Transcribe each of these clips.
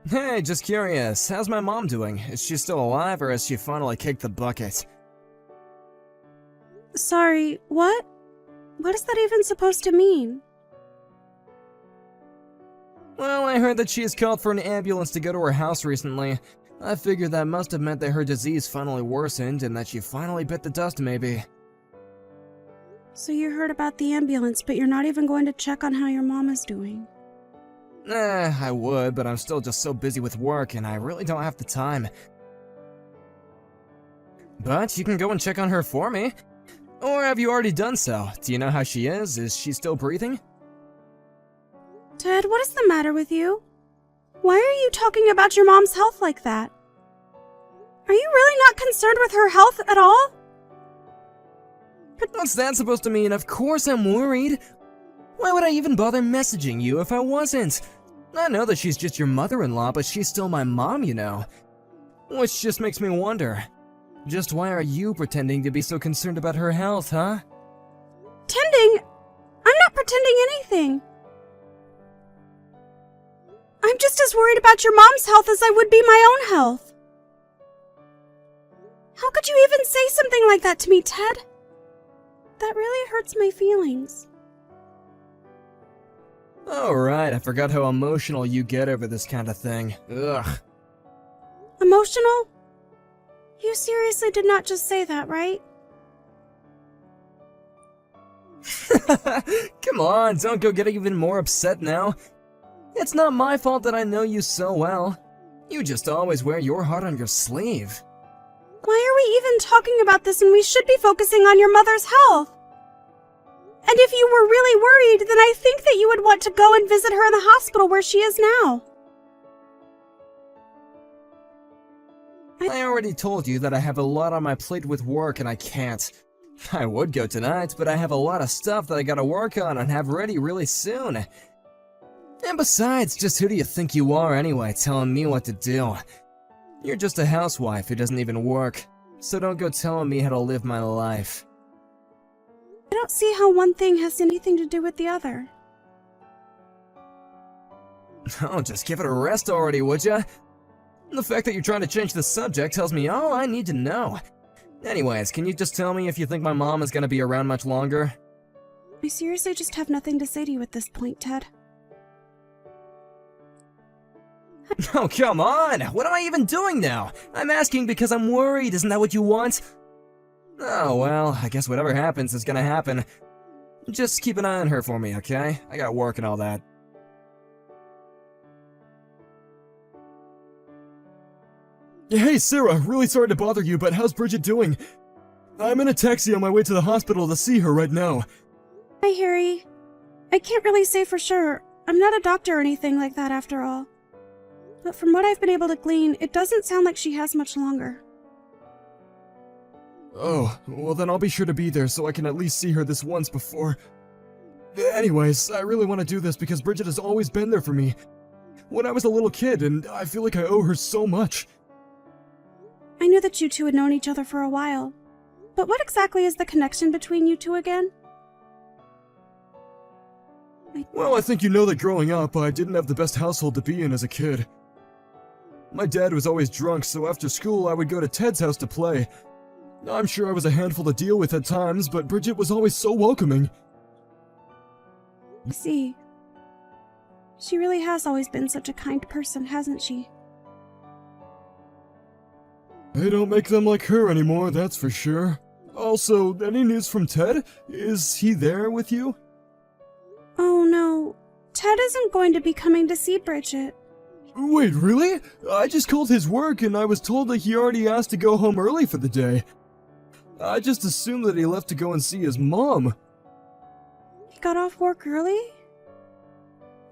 Hey, just curious, how's my mom doing? Is she still alive or has she finally kicked the bucket? Sorry, what? What is that even supposed to mean? Well, I heard that she has called for an ambulance to go to her house recently. I figured that must have meant that her disease finally worsened and that she finally bit the dust, maybe. So you heard about the ambulance, but you're not even going to check on how your mom is doing. I would, but I'm still just so busy with work and I really don't have the time. But you can go and check on her for me. Or have you already done so? Do you know how she is? Is she still breathing? Ted, what is the matter with you? Why are you talking about your mom's health like that? Are you really not concerned with her health at all? What's that supposed to mean? Of course I'm worried. Why would I even bother messaging you if I wasn't? I know that she's just your mother-in-law, but she's still my mom, you know. Which just makes me wonder. Just why are you pretending to be so concerned about her health, huh? Pretending? I'm not pretending anything. I'm just as worried about your mom's health as I would be my own health. How could you even say something like that to me, Ted? That really hurts my feelings. Alright, I forgot how emotional you get over this kind of thing. Ugh. Emotional? You seriously did not just say that, right? Come on, don't go getting even more upset now. It's not my fault that I know you so well. You just always wear your heart on your sleeve. Why are we even talking about this when we should be focusing on your mother's health? And if you were really worried, then I think that you would want to go and visit her in the hospital where she is now. I already told you that I have a lot on my plate with work and I can't. I would go tonight, but I have a lot of stuff that I gotta work on and have ready really soon. And besides, just who do you think you are anyway, telling me what to do? You're just a housewife who doesn't even work, so don't go telling me how to live my life. I don't see how one thing has anything to do with the other. Oh, just give it a rest already, would ya? The fact that you're trying to change the subject tells me all I need to know. Anyways, can you just tell me if you think my mom is gonna be around much longer? I seriously just have nothing to say to you at this point, Ted. Oh, come on! What am I even doing now? I'm asking because I'm worried, isn't that what you want? Oh, well, I guess whatever happens is gonna happen. Just keep an eye on her for me, okay? I got work and all that. Hey, Sarah, really sorry to bother you, but how's Bridget doing? I'm in a taxi on my way to the hospital to see her right now. Hi, Harry. I can't really say for sure. I'm not a doctor or anything like that after all. But from what I've been able to glean, it doesn't sound like she has much longer. Oh, well then I'll be sure to be there so I can at least see her this once before. Anyways, I really want to do this because Bridget has always been there for me when I was a little kid, and I feel like I owe her so much. I knew that you two had known each other for a while. But what exactly is the connection between you two again? Well, I think you know that growing up, I didn't have the best household to be in as a kid. My dad was always drunk, so after school I would go to Ted's house to play. I'm sure I was a handful to deal with at times, but Bridget was always so welcoming. I see. She really has always been such a kind person, hasn't she? They don't make them like her anymore, that's for sure. Also, any news from Ted? Is he there with you? Oh no, Ted isn't going to be coming to see Bridget. Wait, really? I just called his work and I was told that he already asked to go home early for the day. I just assumed that he left to go and see his mom. He got off work early?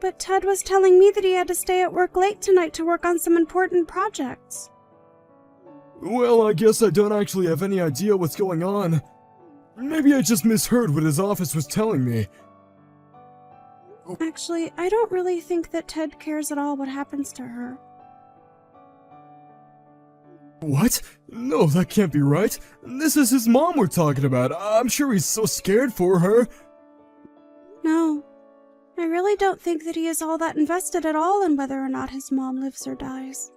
But Ted was telling me that he had to stay at work late tonight to work on some important projects. Well, I guess I don't actually have any idea what's going on. Maybe I just misheard what his office was telling me. Actually, I don't really think that Ted cares at all what happens to her. What? No, that can't be right. This is his mom we're talking about. I'm sure he's so scared for her. No, I really don't think that he is all that invested at all in whether or not his mom lives or dies.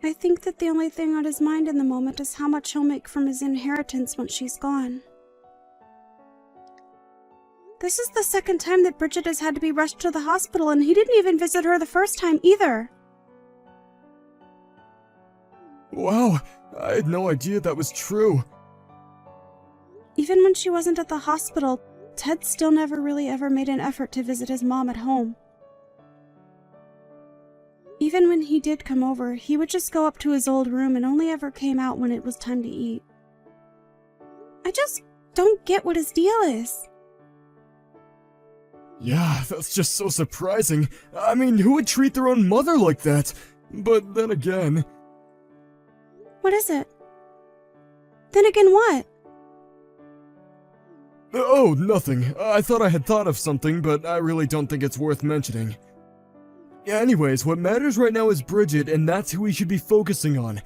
I think that the only thing on his mind in the moment is how much he'll make from his inheritance once she's gone. This is the second time that Bridget has had to be rushed to the hospital, and he didn't even visit her the first time either. Wow, I had no idea that was true. Even when she wasn't at the hospital, Ted still never really ever made an effort to visit his mom at home. Even when he did come over, he would just go up to his old room and only ever came out when it was time to eat. I just don't get what his deal is. Yeah, that's just so surprising. I mean, who would treat their own mother like that? But then again... What is it? Then again what? Oh, nothing. I thought I had thought of something, but I really don't think it's worth mentioning. Anyways, what matters right now is Bridget, and that's who we should be focusing on.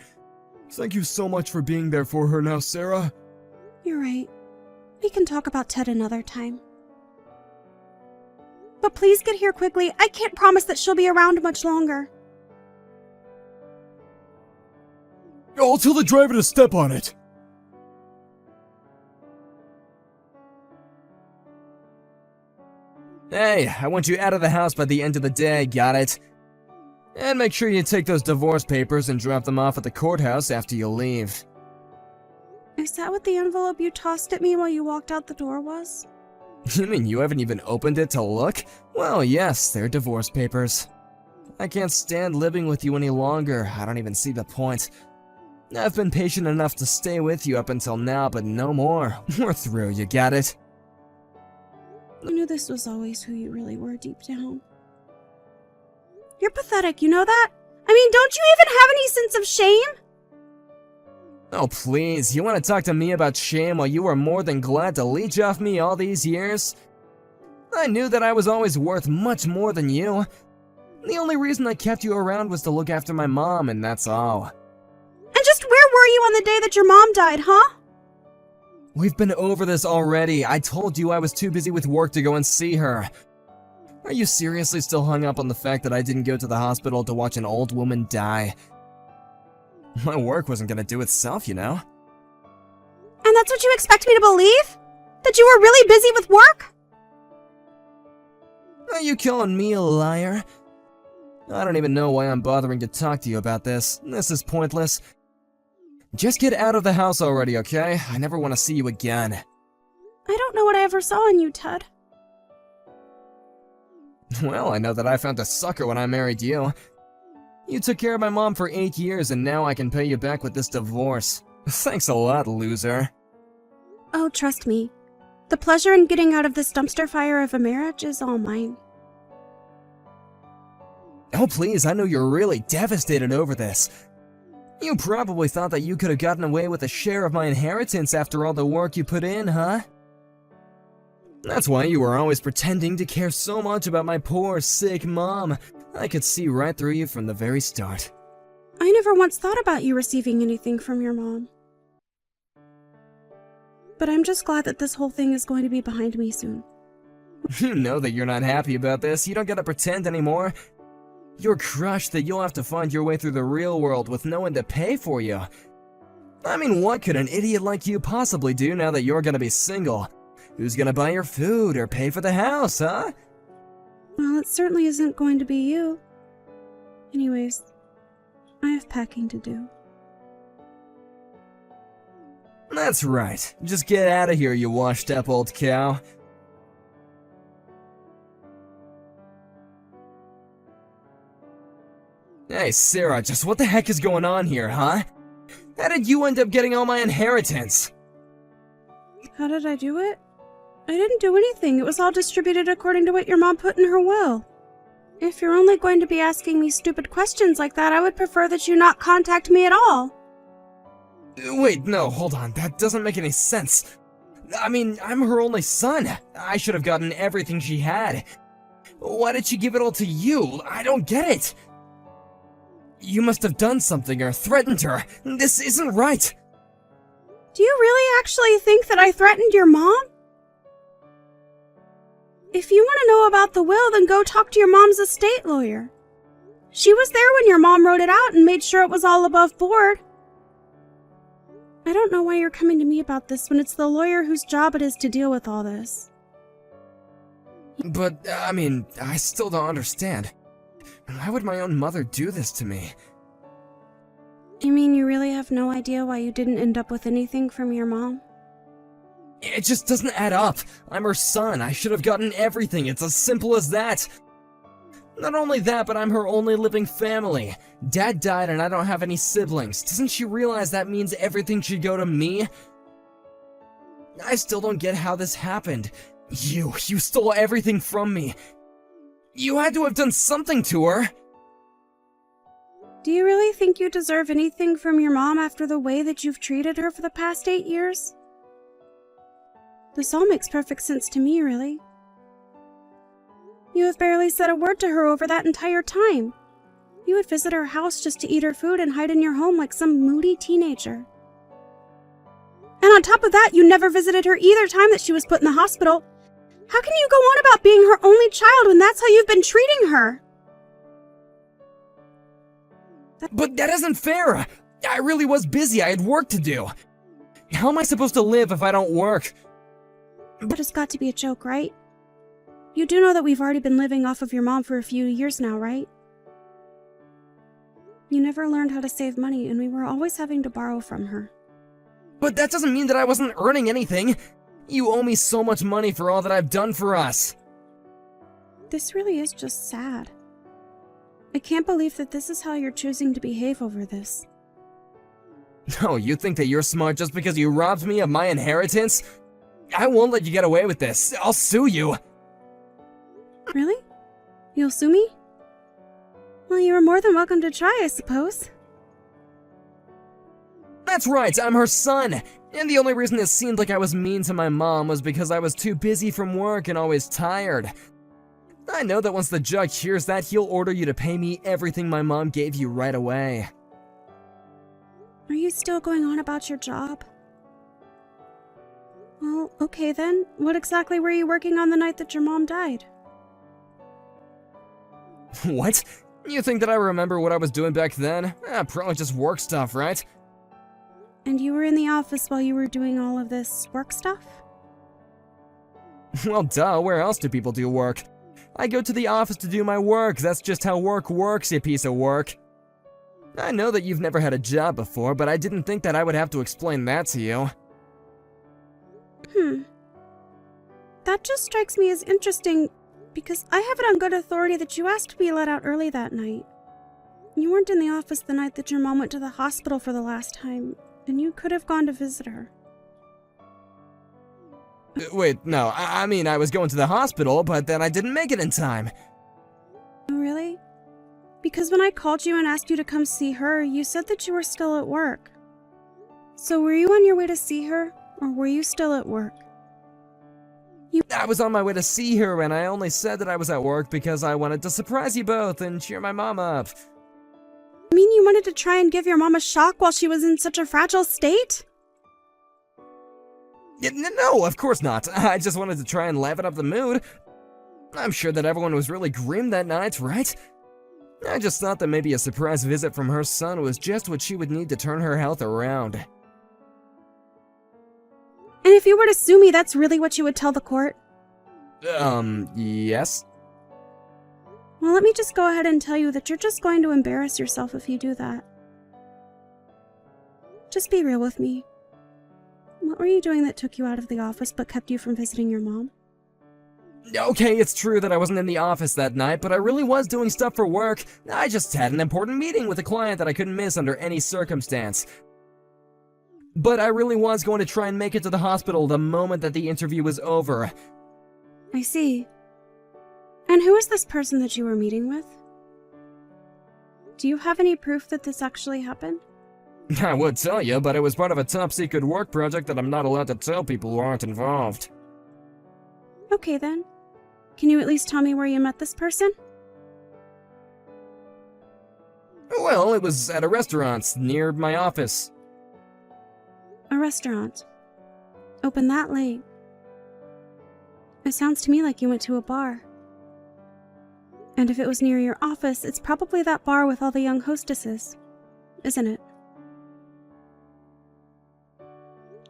Thank you so much for being there for her now, Sarah. You're right. We can talk about Ted another time. But please get here quickly. I can't promise that she'll be around much longer. I'll tell the driver to step on it. Hey, I want you out of the house by the end of the day, got it? And make sure you take those divorce papers and drop them off at the courthouse after you leave. Is that what the envelope you tossed at me while you walked out the door was? You mean you haven't even opened it to look? Well, yes, they're divorce papers. I can't stand living with you any longer. I don't even see the point. I've been patient enough to stay with you up until now, but no more. We're through, you got it? I knew this was always who you really were deep down. You're pathetic, you know that? I mean, don't you even have any sense of shame? Oh please, you want to talk to me about shame while you were more than glad to leech off me all these years? I knew that I was always worth much more than you. The only reason I kept you around was to look after my mom, and that's all. And just where were you on the day that your mom died, huh? We've been over this already. I told you I was too busy with work to go and see her. Are you seriously still hung up on the fact that I didn't go to the hospital to watch an old woman die? My work wasn't gonna do itself, you know? And that's what you expect me to believe? That you were really busy with work? Are you calling me a liar? I don't even know why I'm bothering to talk to you about this. This is pointless. Just get out of the house already, okay? I never want to see you again. I don't know what I ever saw in you, Ted. Well, I know that I found a sucker when I married you. You took care of my mom for 8 years, and now I can pay you back with this divorce. Thanks a lot, loser. Oh, trust me. The pleasure in getting out of this dumpster fire of a marriage is all mine. Oh, please, I know you're really devastated over this. You probably thought that you could have gotten away with a share of my inheritance after all the work you put in, huh? That's why you were always pretending to care so much about my poor, sick mom. I could see right through you from the very start. I never once thought about you receiving anything from your mom. But I'm just glad that this whole thing is going to be behind me soon. You know that you're not happy about this. You don't gotta pretend anymore. You're crushed that you'll have to find your way through the real world with no one to pay for you. I mean, what could an idiot like you possibly do now that you're gonna be single? Who's gonna buy your food or pay for the house, huh? Well, it certainly isn't going to be you. Anyways, I have packing to do. That's right. Just get out of here, you washed up old cow. Hey, Sarah, just what the heck is going on here, huh? How did you end up getting all my inheritance? How did I do it? I didn't do anything. It was all distributed according to what your mom put in her will. If you're only going to be asking me stupid questions like that, I would prefer that you not contact me at all. Wait, no, hold on. That doesn't make any sense. I mean, I'm her only son. I should have gotten everything she had. Why did she give it all to you? I don't get it. You must have done something or threatened her. This isn't right. Do you really actually think that I threatened your mom? If you want to know about the will, then go talk to your mom's estate lawyer. She was there when your mom wrote it out and made sure it was all above board. I don't know why you're coming to me about this when it's the lawyer whose job it is to deal with all this. But, I still don't understand. Why would my own mother do this to me? You mean you really have no idea why you didn't end up with anything from your mom? It just doesn't add up. I'm her son. I should have gotten everything. It's as simple as that. Not only that, but I'm her only living family. Dad died and I don't have any siblings. Doesn't she realize that means everything should go to me? I still don't get how this happened. You stole everything from me. You had to have done something to her. Do you really think you deserve anything from your mom after the way that you've treated her for the past 8 years? This all makes perfect sense to me, really. You have barely said a word to her over that entire time. You would visit her house just to eat her food and hide in your home like some moody teenager. And on top of that, you never visited her either time that she was put in the hospital. How can you go on about being her only child when that's how you've been treating her? But that isn't fair. I really was busy. I had work to do. How am I supposed to live if I don't work? That has got to be a joke, right? You do know that we've already been living off of your mom for a few years now, right? You never learned how to save money, and we were always having to borrow from her. But that doesn't mean that I wasn't earning anything. You owe me so much money for all that I've done for us. This really is just sad. I can't believe that this is how you're choosing to behave over this. No, you think that you're smart just because you robbed me of my inheritance? I won't let you get away with this. I'll sue you. Really? You'll sue me? Well, you are more than welcome to try, I suppose. That's right, I'm her son. And the only reason it seemed like I was mean to my mom was because I was too busy from work and always tired. I know that once the judge hears that, he'll order you to pay me everything my mom gave you right away. Are you still going on about your job? Well, okay then. What exactly were you working on the night that your mom died? What? You think that I remember what I was doing back then? Probably just work stuff, right? And you were in the office while you were doing all of this work stuff? Well, duh, where else do people do work? I go to the office to do my work. That's just how work works, you piece of work. I know that you've never had a job before, but I didn't think that I would have to explain that to you. That just strikes me as interesting, because I have it on good authority that you asked to be let out early that night. You weren't in the office the night that your mom went to the hospital for the last time, and you could have gone to visit her. Wait, no, I mean I was going to the hospital, but then I didn't make it in time. Oh, really? Because when I called you and asked you to come see her, you said that you were still at work. So were you on your way to see her, or were you still at work? I was on my way to see her, and I only said that I was at work because I wanted to surprise you both and cheer my mom up. You mean you wanted to try and give your mom a shock while she was in such a fragile state? No, of course not. I just wanted to try and liven up the mood. I'm sure that everyone was really grim that night, right? I just thought that maybe a surprise visit from her son was just what she would need to turn her health around. And if you were to sue me, that's really what you would tell the court? Yes? Well, let me just go ahead and tell you that you're just going to embarrass yourself if you do that. Just be real with me. What were you doing that took you out of the office but kept you from visiting your mom? Okay, it's true that I wasn't in the office that night, but I really was doing stuff for work. I just had an important meeting with a client that I couldn't miss under any circumstance. But I really was going to try and make it to the hospital the moment that the interview was over. I see. And who is this person that you were meeting with? Do you have any proof that this actually happened? I would tell you, but it was part of a top-secret work project that I'm not allowed to tell people who aren't involved. Okay then. Can you at least tell me where you met this person? Well, it was at a restaurant near my office. A restaurant. Open that late. It sounds to me like you went to a bar. And if it was near your office, it's probably that bar with all the young hostesses, isn't it?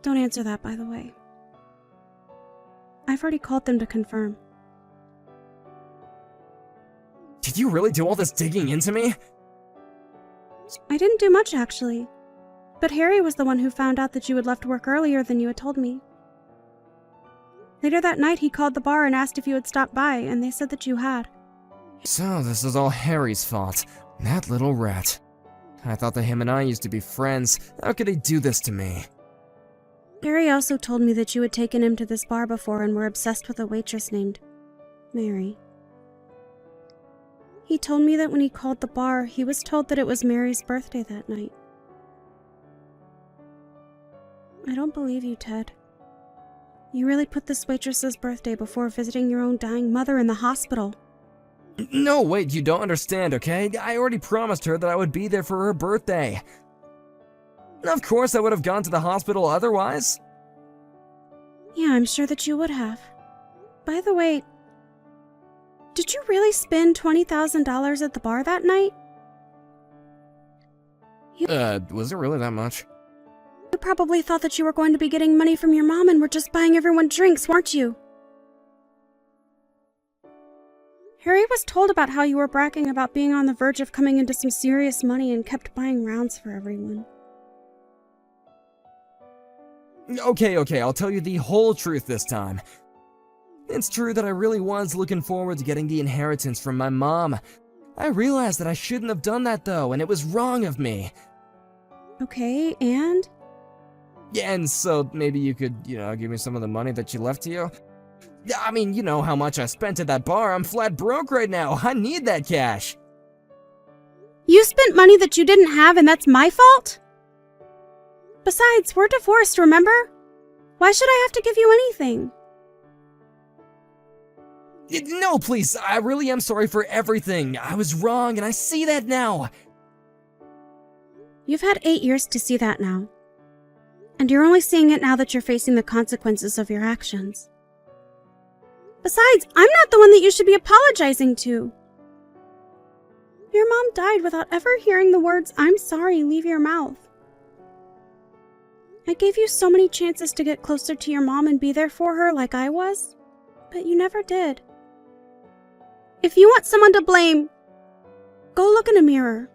Don't answer that, by the way. I've already called them to confirm. Did you really do all this digging into me? I didn't do much, actually. But Harry was the one who found out that you had left work earlier than you had told me. Later that night, he called the bar and asked if you had stopped by, and they said that you had. So this is all Harry's fault. That little rat. I thought that him and I used to be friends. How could he do this to me? Harry also told me that you had taken him to this bar before and were obsessed with a waitress named Mary. He told me that when he called the bar, he was told that it was Mary's birthday that night. I don't believe you, Ted. You really put this waitress's birthday before visiting your own dying mother in the hospital. No, wait, you don't understand, okay? I already promised her that I would be there for her birthday. Of course I would have gone to the hospital otherwise. Yeah, I'm sure that you would have. By the way, did you really spend $20,000 at the bar that night? Was it really that much? You probably thought that you were going to be getting money from your mom and were just buying everyone drinks, weren't you? Harry was told about how you were bragging about being on the verge of coming into some serious money and kept buying rounds for everyone. Okay, I'll tell you the whole truth this time. It's true that I really was looking forward to getting the inheritance from my mom. I realized that I shouldn't have done that though, and it was wrong of me. Okay, and? Yeah, and so maybe you could, give me some of the money that you left to you? I mean, you know how much I spent at that bar. I'm flat broke right now. I need that cash. You spent money that you didn't have and that's my fault? Besides, we're divorced, remember? Why should I have to give you anything? No, please, I really am sorry for everything. I was wrong, and I see that now. You've had 8 years to see that now. And you're only seeing it now that you're facing the consequences of your actions. Besides, I'm not the one that you should be apologizing to. Your mom died without ever hearing the words, "I'm sorry," leave your mouth. I gave you so many chances to get closer to your mom and be there for her like I was, but you never did. If you want someone to blame, go look in a mirror.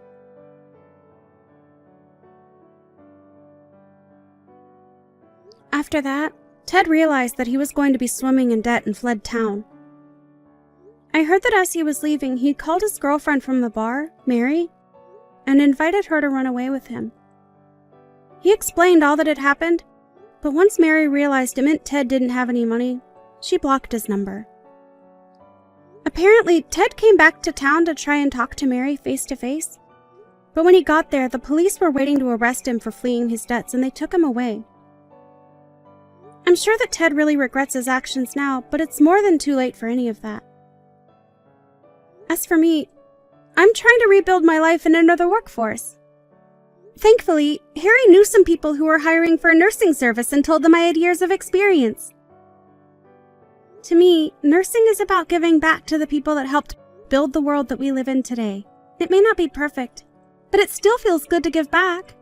After that, Ted realized that he was going to be swimming in debt and fled town. I heard that as he was leaving, he'd called his girlfriend from the bar, Mary, and invited her to run away with him. He explained all that had happened, but once Mary realized it meant Ted didn't have any money, she blocked his number. Apparently, Ted came back to town to try and talk to Mary face to face, but when he got there, the police were waiting to arrest him for fleeing his debts and they took him away. I'm sure that Ted really regrets his actions now, but it's more than too late for any of that. As for me, I'm trying to rebuild my life and enter the workforce. Thankfully, Harry knew some people who were hiring for a nursing service and told them I had years of experience. To me, nursing is about giving back to the people that helped build the world that we live in today. It may not be perfect, but it still feels good to give back.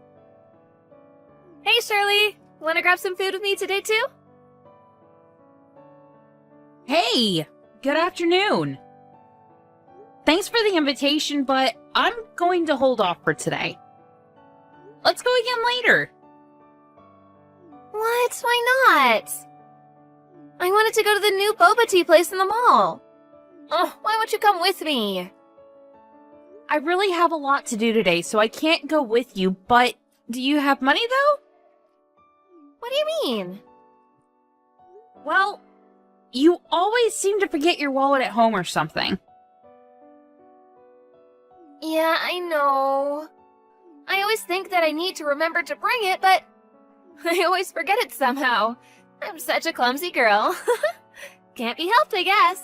Hey, Shirley! Wanna grab some food with me today, too? Hey! Good afternoon! Thanks for the invitation, but I'm going to hold off for today. Let's go again later. What? Why not? I wanted to go to the new boba tea place in the mall. Oh, why won't you come with me? I really have a lot to do today, so I can't go with you, but do you have money, though? What do you mean? Well, you always seem to forget your wallet at home or something. Yeah, I know. I always think that I need to remember to bring it, but I always forget it somehow. I'm such a clumsy girl. Can't be helped, I guess.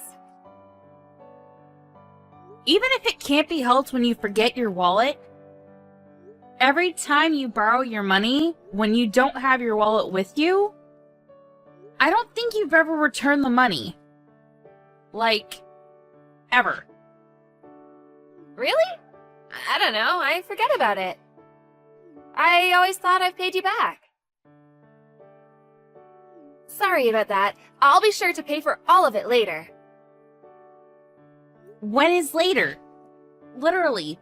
Even if it can't be helped when you forget your wallet, every time you borrow your money when you don't have your wallet with you, I don't think you've ever returned the money. Like, ever. Really? I don't know, I forget about it. I always thought I've paid you back. Sorry about that. I'll be sure to pay for all of it later. When is later? Literally,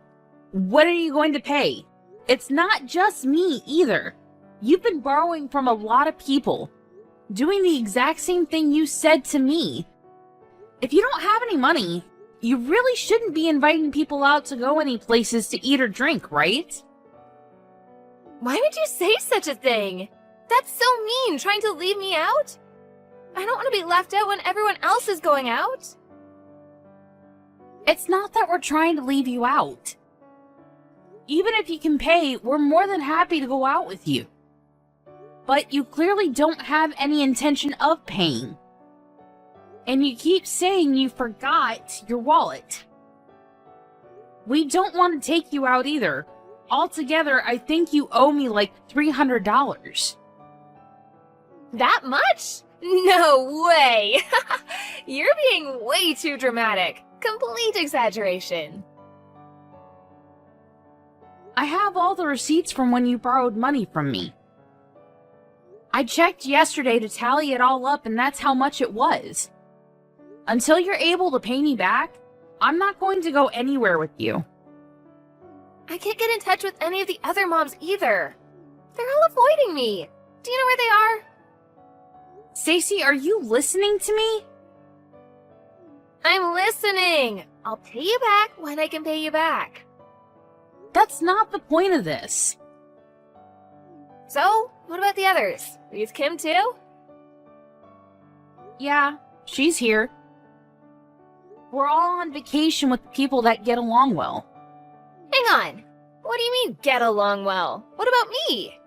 when are you going to pay? It's not just me either. You've been borrowing from a lot of people, doing the exact same thing you said to me. If you don't have any money, you really shouldn't be inviting people out to go any places to eat or drink, right? Why would you say such a thing? That's so mean, trying to leave me out. I don't want to be left out when everyone else is going out. It's not that we're trying to leave you out. Even if you can pay, we're more than happy to go out with you. But you clearly don't have any intention of paying. And you keep saying you forgot your wallet. We don't want to take you out either. Altogether, I think you owe me like $300. That much? No way! You're being way too dramatic. Complete exaggeration. I have all the receipts from when you borrowed money from me. I checked yesterday to tally it all up, and that's how much it was. Until you're able to pay me back, I'm not going to go anywhere with you. I can't get in touch with any of the other moms either. They're all avoiding me. Do you know where they are? Stacy, are you listening to me? I'm listening. I'll pay you back when I can pay you back. That's not the point of this. So, what about the others? Is Kim too? Yeah, she's here. We're all on vacation with people that get along well. Hang on. What do you mean, get along well? What about me?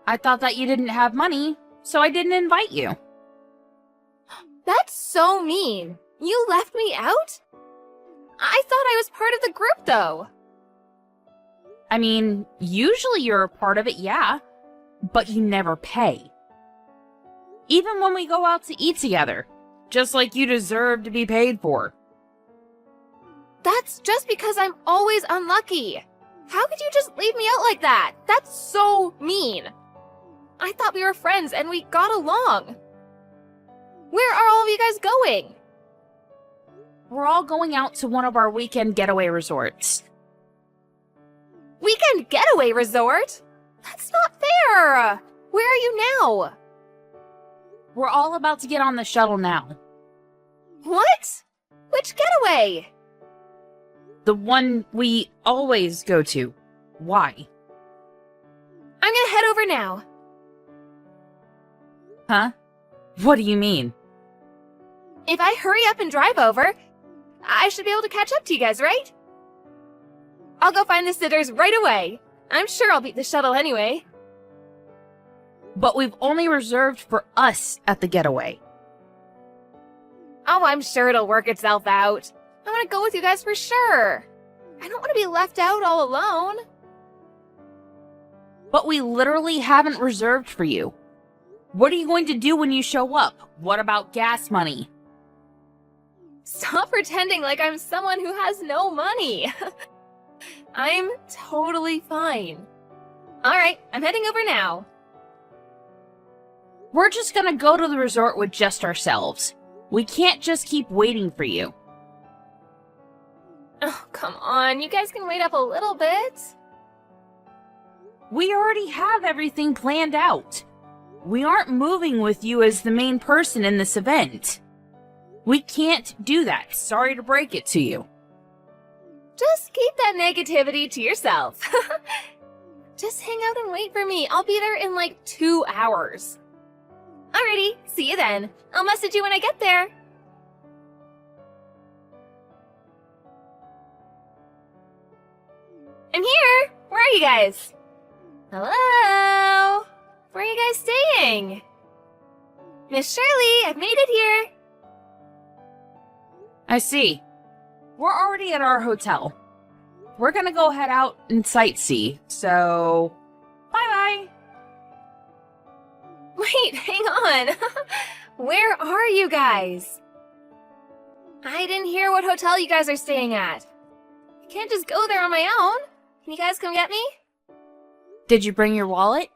I thought that you didn't have money, so I didn't invite you. That's so mean. You left me out? I thought I was part of the group, though. I mean, usually you're a part of it, yeah, but you never pay. Even when we go out to eat together, just like you deserve to be paid for. That's just because I'm always unlucky. How could you just leave me out like that? That's so mean. I thought we were friends and we got along. Where are all of you guys going? We're all going out to one of our weekend getaway resorts. Weekend getaway resort? That's not fair. Where are you now? We're all about to get on the shuttle now. What? Which getaway? The one we always go to. Why? I'm gonna head over now. Huh? What do you mean? If I hurry up and drive over, I should be able to catch up to you guys, right? I'll go find the sitters right away. I'm sure I'll beat the shuttle anyway. But we've only reserved for us at the getaway. Oh, I'm sure it'll work itself out. I want to go with you guys for sure. I don't want to be left out all alone. But we literally haven't reserved for you. What are you going to do when you show up? What about gas money? Stop pretending like I'm someone who has no money. I'm totally fine. Alright, I'm heading over now. We're just gonna go to the resort with just ourselves. We can't just keep waiting for you. Oh, come on, you guys can wait up a little bit. We already have everything planned out. We aren't moving with you as the main person in this event. We can't do that. Sorry to break it to you. Just keep that negativity to yourself. Just hang out and wait for me. I'll be there in like 2 hours. Alrighty, see you then. I'll message you when I get there. I'm here! Where are you guys? Hello? Where are you guys staying? Miss Shirley, I've made it here. I see. We're already at our hotel. We're gonna go head out and sightsee, so... Bye-bye! Wait, hang on. Where are you guys? I didn't hear what hotel you guys are staying at. I can't just go there on my own. Can you guys come get me? Did you bring your wallet?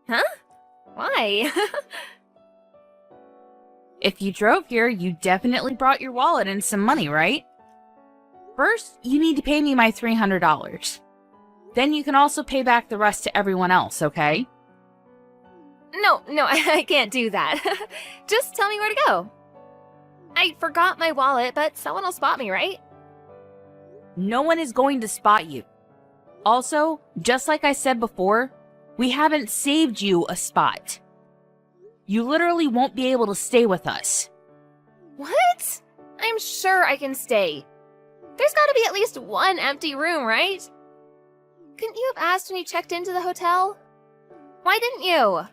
Huh? Why? If you drove here, you definitely brought your wallet and some money, right? First, you need to pay me my $300. Then you can also pay back the rest to everyone else, okay? No, I can't do that. Just tell me where to go. I forgot my wallet, but someone will spot me, right? No one is going to spot you. Also, just like I said before, we haven't saved you a spot. You literally won't be able to stay with us. What? I'm sure I can stay. There's gotta be at least one empty room, right? Couldn't you have asked when you checked into the hotel? Why didn't you?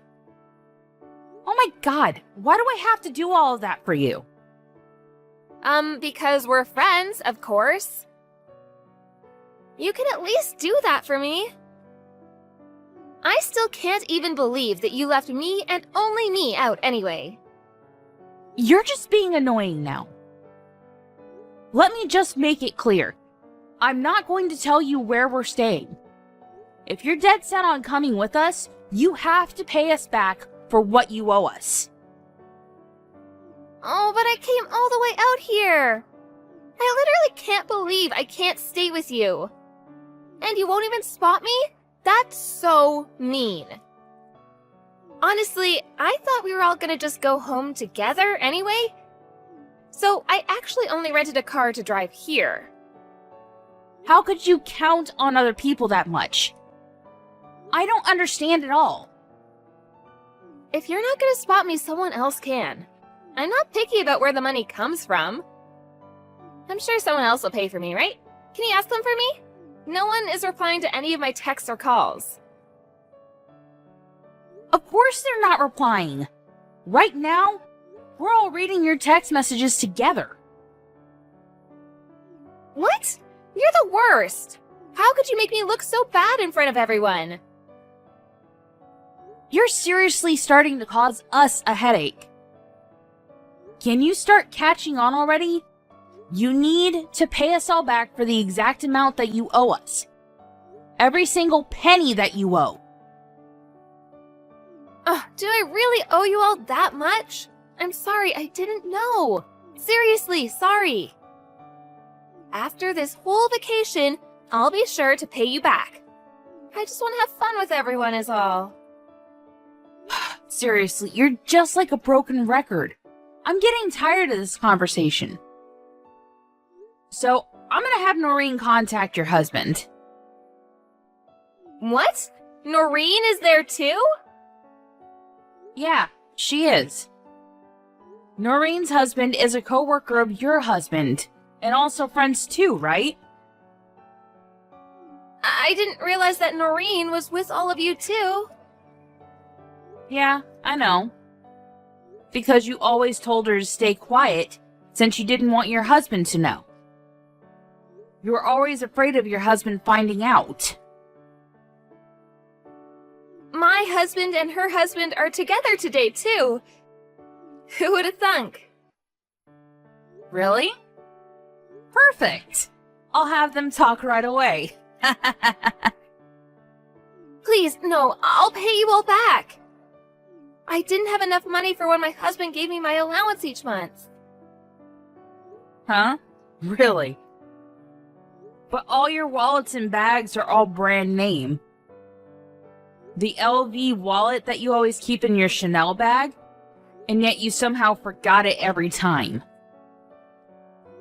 Oh my god, why do I have to do all of that for you? Because we're friends, of course. You can at least do that for me. I still can't even believe that you left me and only me out anyway. You're just being annoying now. Let me just make it clear. I'm not going to tell you where we're staying. If you're dead set on coming with us, you have to pay us back for what you owe us. Oh, but I came all the way out here. I literally can't believe I can't stay with you. And you won't even spot me? That's so mean. Honestly, I thought we were all gonna just go home together anyway. So I actually only rented a car to drive here. How could you count on other people that much? I don't understand at all. If you're not gonna spot me, someone else can. I'm not picky about where the money comes from. I'm sure someone else will pay for me, right? Can you ask them for me? No one is replying to any of my texts or calls. Of course they're not replying. Right now, we're all reading your text messages together. What? You're the worst. How could you make me look so bad in front of everyone? You're seriously starting to cause us a headache. Can you start catching on already? You need to pay us all back for the exact amount that you owe us. Every single penny that you owe. Do I really owe you all that much? I'm sorry, I didn't know. Seriously, sorry. After this whole vacation, I'll be sure to pay you back. I just want to have fun with everyone is all. Seriously, you're just like a broken record. I'm getting tired of this conversation. So, I'm gonna have Noreen contact your husband. What? Noreen is there too? Yeah, she is. Noreen's husband is a coworker of your husband, and also friends too, right? I didn't realize that Noreen was with all of you too. Yeah, I know. Because you always told her to stay quiet, since you didn't want your husband to know. You were always afraid of your husband finding out. My husband and her husband are together today too. Who would have thunk? Really? Perfect. I'll have them talk right away. Please, no, I'll pay you all back. I didn't have enough money for when my husband gave me my allowance each month. Huh? Really? But all your wallets and bags are all brand name. The LV wallet that you always keep in your Chanel bag, and yet you somehow forgot it every time.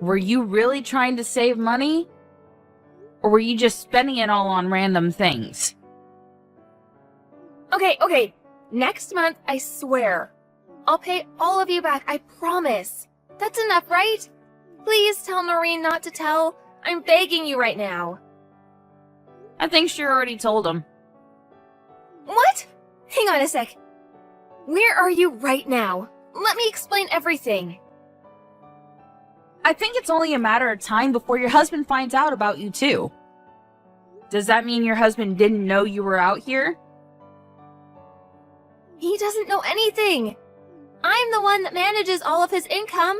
Were you really trying to save money? Or were you just spending it all on random things? Okay. Next month, I swear. I'll pay all of you back, I promise. That's enough, right? Please tell Noreen not to tell. I'm begging you right now. I think she already told him. What? Hang on a sec. Where are you right now? Let me explain everything. I think it's only a matter of time before your husband finds out about you too. Does that mean your husband didn't know you were out here? He doesn't know anything. I'm the one that manages all of his income.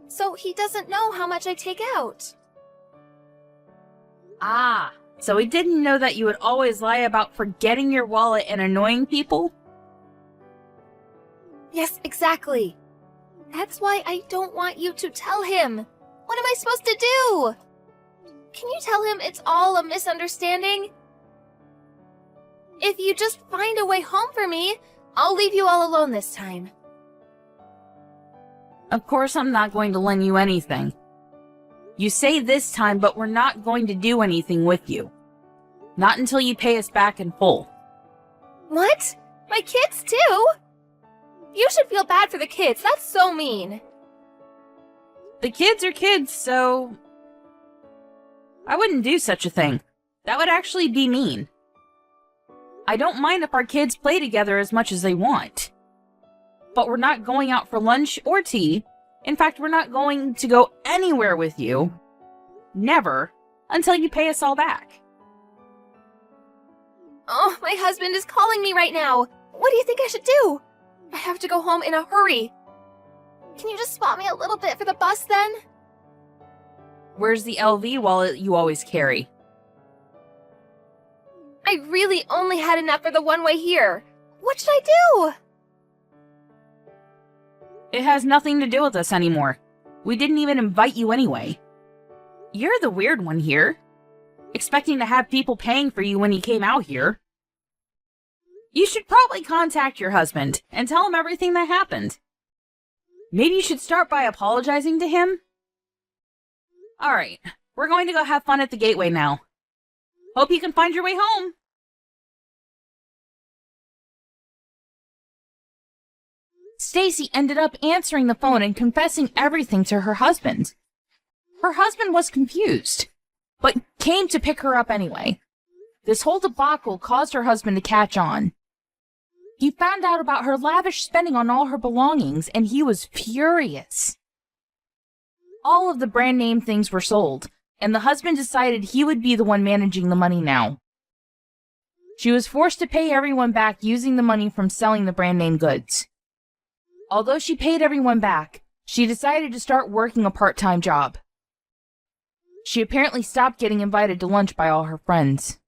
so he doesn't know how much I take out. Ah, so he didn't know that you would always lie about forgetting your wallet and annoying people? Yes, exactly. That's why I don't want you to tell him. What am I supposed to do? Can you tell him it's all a misunderstanding? If you just find a way home for me, I'll leave you all alone this time. Of course I'm not going to lend you anything. You say this time, but we're not going to do anything with you. Not until you pay us back in full. What? My kids too? You should feel bad for the kids. That's so mean. The kids are kids, so... I wouldn't do such a thing. That would actually be mean. I don't mind if our kids play together as much as they want. But we're not going out for lunch or tea. In fact, we're not going to go anywhere with you. Never. Until you pay us all back. Oh, my husband is calling me right now. What do you think I should do? I have to go home in a hurry. Can you just spot me a little bit for the bus then? Where's the LV wallet you always carry? I really only had enough for the one-way here. What should I do? It has nothing to do with us anymore. We didn't even invite you anyway. You're the weird one here. Expecting to have people paying for you when you came out here. You should probably contact your husband and tell him everything that happened. Maybe you should start by apologizing to him? Alright, we're going to go have fun at the Gateway now. Hope you can find your way home. Stacy ended up answering the phone and confessing everything to her husband. Her husband was confused, but came to pick her up anyway. This whole debacle caused her husband to catch on. He found out about her lavish spending on all her belongings, and he was furious. All of the brand name things were sold, and the husband decided he would be the one managing the money now. She was forced to pay everyone back using the money from selling the brand name goods. Although she paid everyone back, she decided to start working a part-time job. She apparently stopped getting invited to lunch by all her friends.